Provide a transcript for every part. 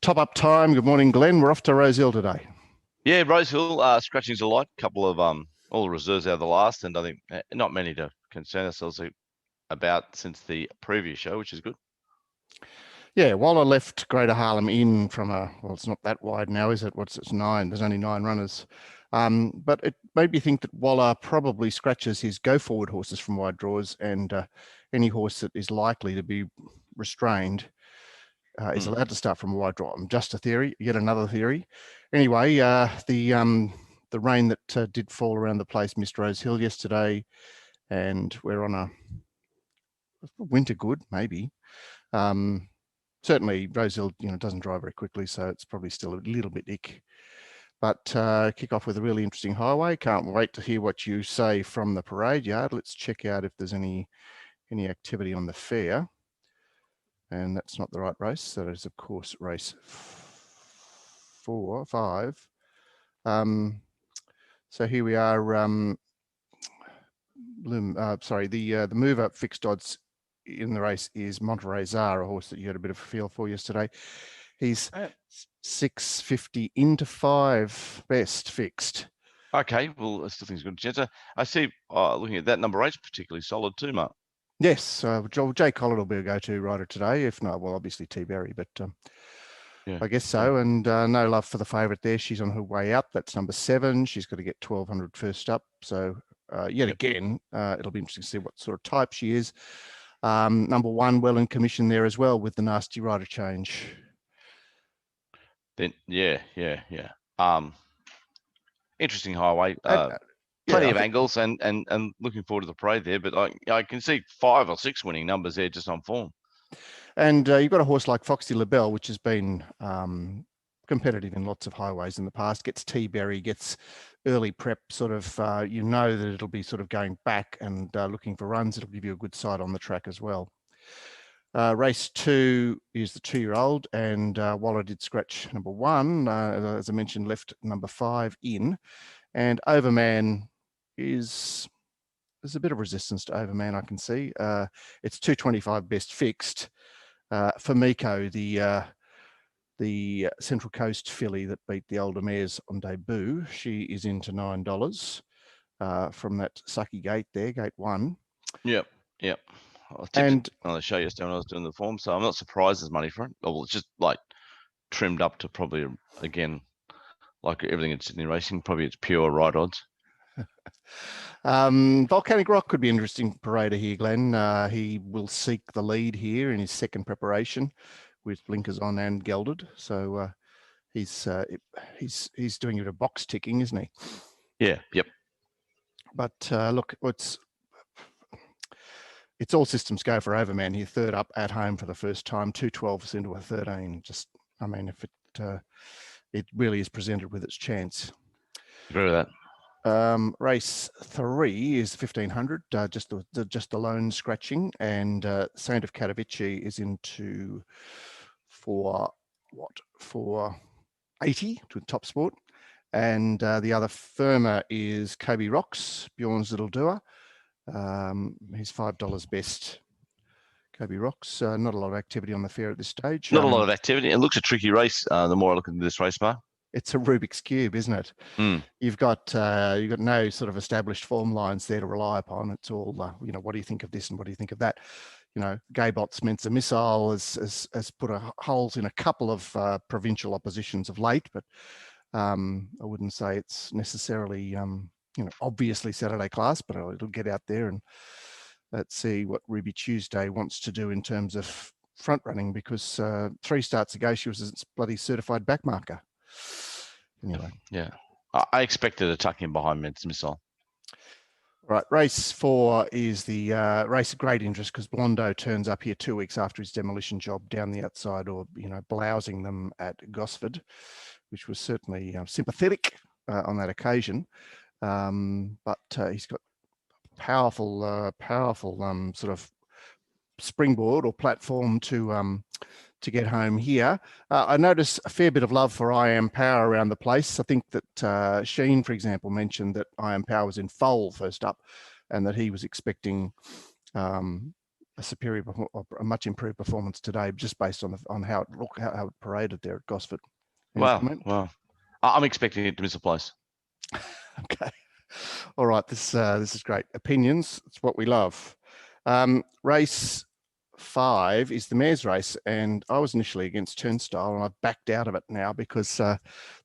Top up time. Good morning, Glenn. We're off to Rosehill today. Yeah, Rosehill, scratching's a lot. Couple of all the reserves out of the last, and I think not many to concern ourselves about since the previous show, which is good. Yeah, Waller left Greater Harlem in from well, it's not that wide now, is it? It's 9. There's only 9 runners. But it made me think that Waller probably scratches his go-forward horses from wide draws, and any horse that is likely to be restrained is allowed to start from a wide draw. Just a theory, yet another theory. Anyway, the rain that did fall around the place missed Rosehill yesterday, and we're on a winter good, maybe. Certainly Rosehill, doesn't drive very quickly, so it's probably still a little bit ick. But kick off with a really interesting highway. Can't wait to hear what you say from the parade yard. Let's check out if there's any activity on the fair. And that's not the right race. That is, of course, race 5. So here we are. The mover fixed odds in the race is Monterey Czar, a horse that you had a bit of a feel for yesterday. He's 650 into 5 best fixed. Okay, well, I still think it's a good chance. I see, looking at that number 8's particularly solid too, Mark. Yes, Jay Collett will be a go-to rider today. If not, well, obviously T. Berry, but yeah, I guess so. Yeah. And no love for the favourite there. She's on her way up. That's number 7. She's got to get 1200 first up. So yet again, it'll be interesting to see what sort of type she is. Number 1, well in commission there as well with the nasty rider change. Then yeah. Interesting highway. Plenty of angles and looking forward to the parade there, but I can see 5 or 6 winning numbers there just on form. And you've got a horse like Foxy LaBelle, which has been competitive in lots of highways in the past, gets T-Berry, gets early prep, sort of, that it'll be sort of going back and looking for runs. It'll give you a good sight on the track as well. Race 2 is the 2-year-old, and Waller did scratch number 1, as I mentioned, left number 5 in, and Overman there's a bit of resistance to Overman, I can see. It's 225 best fixed. For Miko, the Central Coast filly that beat the older mares on debut, she is into $9 from that Sucky gate there, gate 1. Yep. I tipped on the show yesterday when I was doing the form, so I'm not surprised there's money for it. Well, it's just like trimmed up to probably, again, like everything in Sydney racing, probably it's pure right odds. Volcanic Rock could be an interesting parader here, Glenn. He will seek the lead here in his second preparation with blinkers on and gelded. So he's doing a bit of box ticking, isn't he? Yeah. Yep. But look, it's all systems go for Overman here. 3rd up at home for the first time, 212s into a 13. Just, I mean, if it really is presented with its chance. Agree with that. Race 3 is 1500, just the lone scratching, and Saint of Katowice is into for 80 to Top Sport, and the other firmer is Kobe Rocks, Bjorn's little doer. He's $5 best. Kobe Rocks. Not a lot of activity on the fair at this stage. Not a lot of activity. It looks a tricky race. The more I look into this race, Mark. It's a Rubik's Cube, isn't it? You've got no sort of established form lines there to rely upon. It's all, what do you think of this and what do you think of that? Gaybot's Mensa Missile has put holes in a couple of provincial oppositions of late, but I wouldn't say it's necessarily, obviously Saturday class, but it'll get out there, and let's see what Ruby Tuesday wants to do in terms of front running, because 3 starts ago she was a bloody certified backmarker. Anyway. Yeah. I expected a tuck in behind Mensa Missile. Right, race 4 is the race of great interest because Blondo turns up here 2 weeks after his demolition job down the outside, or blousing them at Gosford, which was certainly sympathetic on that occasion. But he's got powerful sort of springboard or platform to get home here. I notice a fair bit of love for I Am Power around the place. I think that Sheen, for example, mentioned that I Am Power was in foal first up, and that he was expecting a much improved performance today, just based on how it looked, how it paraded there at Gosford. Wow. I'm expecting it to miss a place. Okay. All right. This is great. Opinions. It's what we love. Race 5 is the mares race, and I was initially against Turnstile, and I've backed out of it now because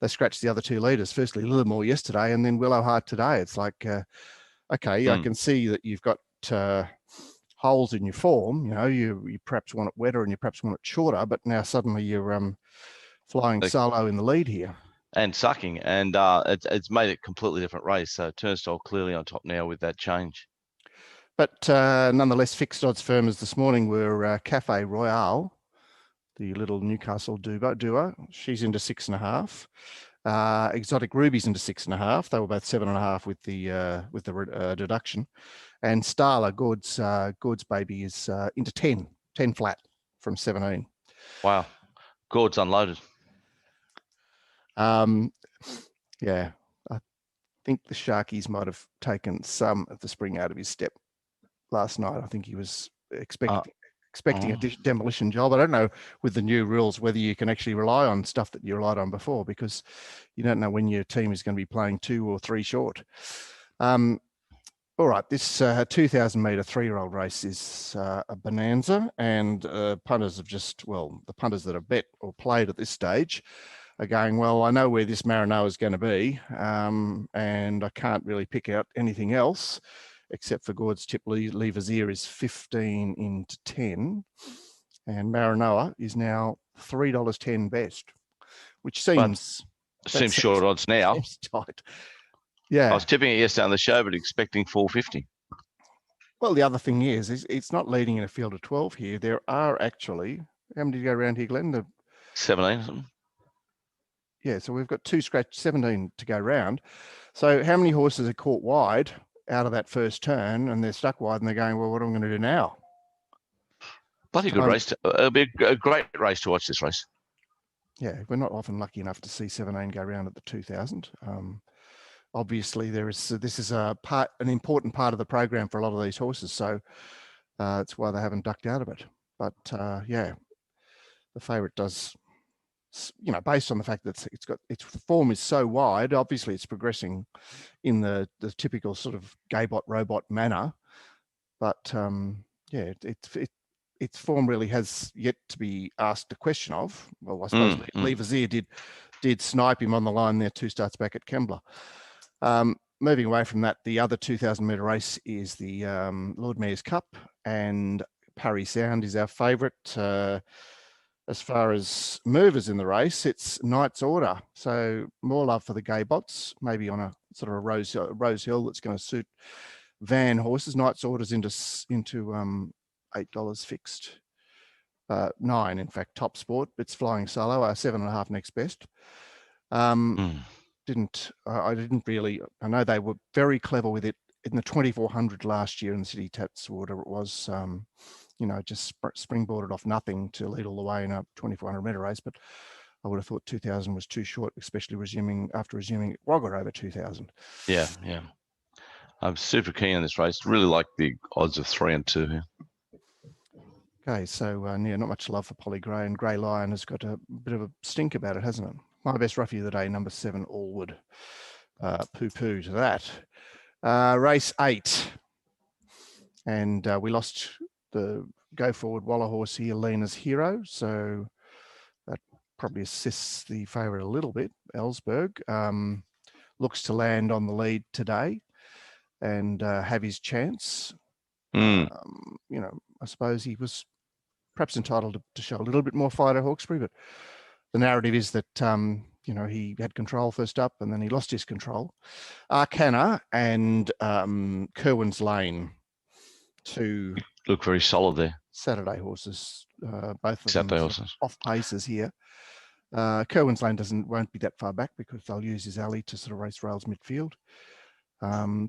they scratched the other 2 leaders. Firstly, Littlemore yesterday, and then Willow Heart today. It's like, okay, I can see that you've got holes in your form. You know, you perhaps want it wetter and you perhaps want it shorter, but now suddenly you're flying solo in the lead here. And sucking, and it's made it a completely different race. So Turnstile clearly on top now with that change. But nonetheless, fixed odds firmers this morning were Cafe Royale, the little Newcastle duo. She's into 6.5. Exotic Ruby's into 6.5. They were both 7.5 with the deduction. And Starla Gord's baby is into 10 flat from 17. Wow, Gord's unloaded. Yeah, I think the Sharkies might have taken some of the spring out of his step last night. I think he was expecting a demolition job. I don't know with the new rules whether you can actually rely on stuff that you relied on before, because you don't know when your team is going to be playing 2 or 3 short. All right, this 2,000 metre 3-year-old race is a bonanza, and punters have the punters that have bet or played at this stage are going, well, I know where this Maranoa is going to be, and I can't really pick out anything else except for Gord's tip. Leverzier is 15 into 10, and Maranoa is now $3.10 best, which seems short odds now. Seems tight. Yeah, I was tipping it yesterday on the show, but expecting 450. Well, the other thing is it's not leading in a field of 12 here. There are actually, how many did you go around here, Glenn? 17 or something. Yeah, so we've got 17 to go round. So how many horses are caught wide out of that first turn, and they're stuck wide, and they're going, well, what am I going to do now? Bloody good race. It'll be a great race to watch, this race. Yeah, we're not often lucky enough to see 17 go round at the 2000. Obviously, this is an important part of the program for a lot of these horses, so that's why they haven't ducked out of it. But yeah, the favourite does, you know, based on the fact that its form is so wide. Obviously, it's progressing in the typical sort of gaybot robot manner, but yeah, its form really has yet to be asked a question of. Well, I suppose Leverzier did snipe him on the line there 2 starts back at Kembla. Moving away from that, the other 2,000 metre race is the Lord Mayor's Cup, and Parry Sound is our favourite. As far as movers in the race, it's Knight's Order. So more love for the Gaybots, maybe on a sort of a Rosehill that's going to suit van horses. Knight's Order's into $8 fixed. 9, in fact, Top Sport. It's flying solo, 7.5 next best. I know they were very clever with it in the 2400 last year in the City Tats Water. It was, you know, just springboarded off nothing to lead all the way in a 2400 metre race. But I would have thought 2000 was too short, especially after resuming at Wagga over 2000. Yeah. I'm super keen on this race. Really like the odds of 3 and 2 here. Okay, so yeah, not much love for Polly Gray, and Grey Lion has got a bit of a stink about it, hasn't it? My best roughie of the day, number 7, Allwood. Poo-poo to that. Race 8. And we lost the go forward Waller horse here, Lena's Hero. So that probably assists the favourite a little bit. Ellsberg looks to land on the lead today and have his chance. You know, I suppose he was perhaps entitled to show a little bit more fight at Hawkesbury, but the narrative is that, you know, he had control first up and then he lost his control. Arcana and Kerwin's Lane, 2 look very solid there. Saturday horses, both of Saturday them horses. Off paces here. Kerwin's Lane won't be that far back because they'll use his alley to sort of race rails midfield.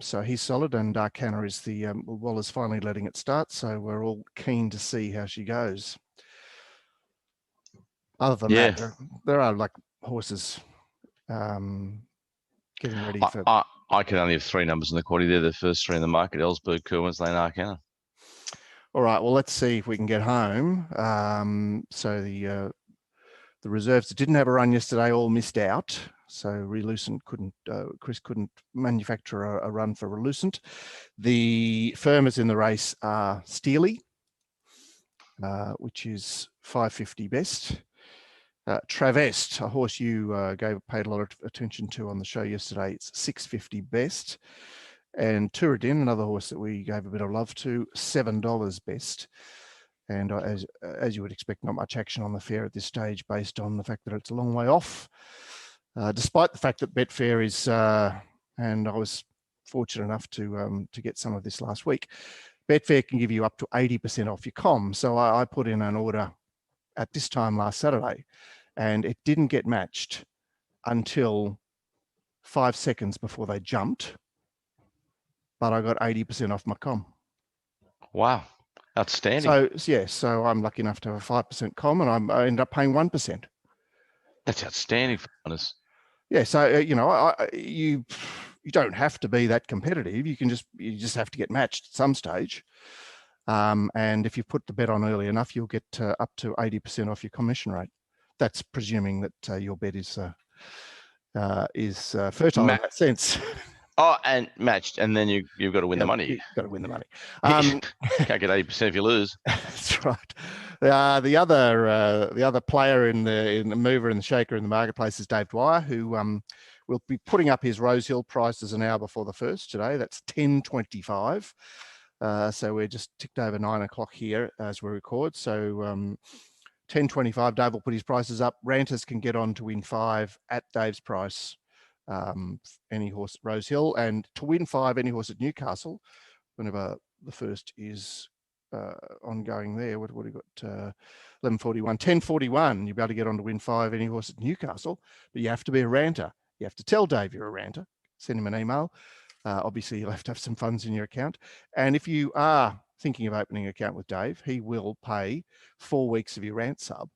So he's solid, and Arcana is the Waller's finally letting it start, so we're all keen to see how she goes. Other than that, there are like horses getting ready for. I can only have 3 numbers in the quaddy. They're the first 3 in the market: Ellsberg, Kerwin's Lane, Arcana. All right, well, let's see if we can get home. So the reserves that didn't have a run yesterday all missed out. So Relucent couldn't, Chris couldn't manufacture a run for Relucent. The firmers in the race are Steely, which is 550 best. Travest, a horse you paid a lot of attention to on the show yesterday, it's 650 best. And Turadin, another horse that we gave a bit of love to, $7 best. And as you would expect, not much action on the fair at this stage based on the fact that it's a long way off. Despite the fact that Betfair is, and I was fortunate enough to get some of this last week, Betfair can give you up to 80% off your com. So I put in an order at this time last Saturday, and it didn't get matched until 5 seconds before they jumped, but I got 80% off my com. Wow, outstanding. So yeah, so I'm lucky enough to have a 5% com, and I ended up paying 1%. That's outstanding for us. Yeah, so you don't have to be that competitive. You just have to get matched at some stage. And if you put the bet on early enough, you'll get up to 80% off your commission rate. That's presuming that your bet is fertile in that sense. Oh, and matched, and then you've got to win the money. You've got to win the money. Can't get 80% if you lose. That's right. The other player in the mover and the shaker in the marketplace is Dave Dwyer, who will be putting up his Rosehill prices an hour before the first today. That's 10:25. So we're just ticked over 9 o'clock here as we record. So 10:25, Dave will put his prices up. Ranters can get on to win 5 at Dave's price. Any horse at Rosehill, and to win 5 any horse at Newcastle, whenever the first is ongoing there. What have we got? 11:41, 10:41. You'll be able to get on to win 5 any horse at Newcastle, but you have to be a ranter. You have to tell Dave you're a ranter. Send him an email. Obviously, you'll have to have some funds in your account. And if you are thinking of opening an account with Dave, he will pay 4 weeks of your rant sub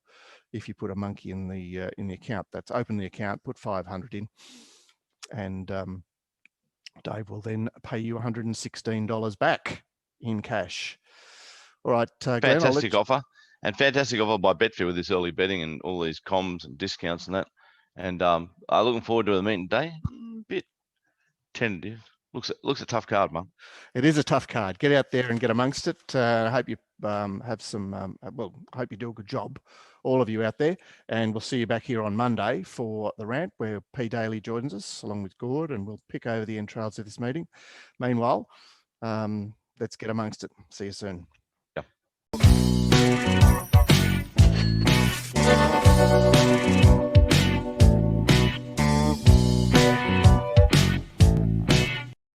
if you put a monkey in the account. That's open the account, put 500 in, and Dave will then pay you $116 back in cash. All right, fantastic offer, and fantastic offer by Betfair with this early betting and all these comms and discounts and that. And I'm looking forward to the meeting today. Bit tentative. Looks a tough card, man. It is a tough card. Get out there and get amongst it. I hope you have some. I hope you do a good job, all of you out there. And we'll see you back here on Monday for the rant, where P Daly joins us along with Gord, and we'll pick over the entrails of this meeting. Meanwhile, let's get amongst it. See you soon.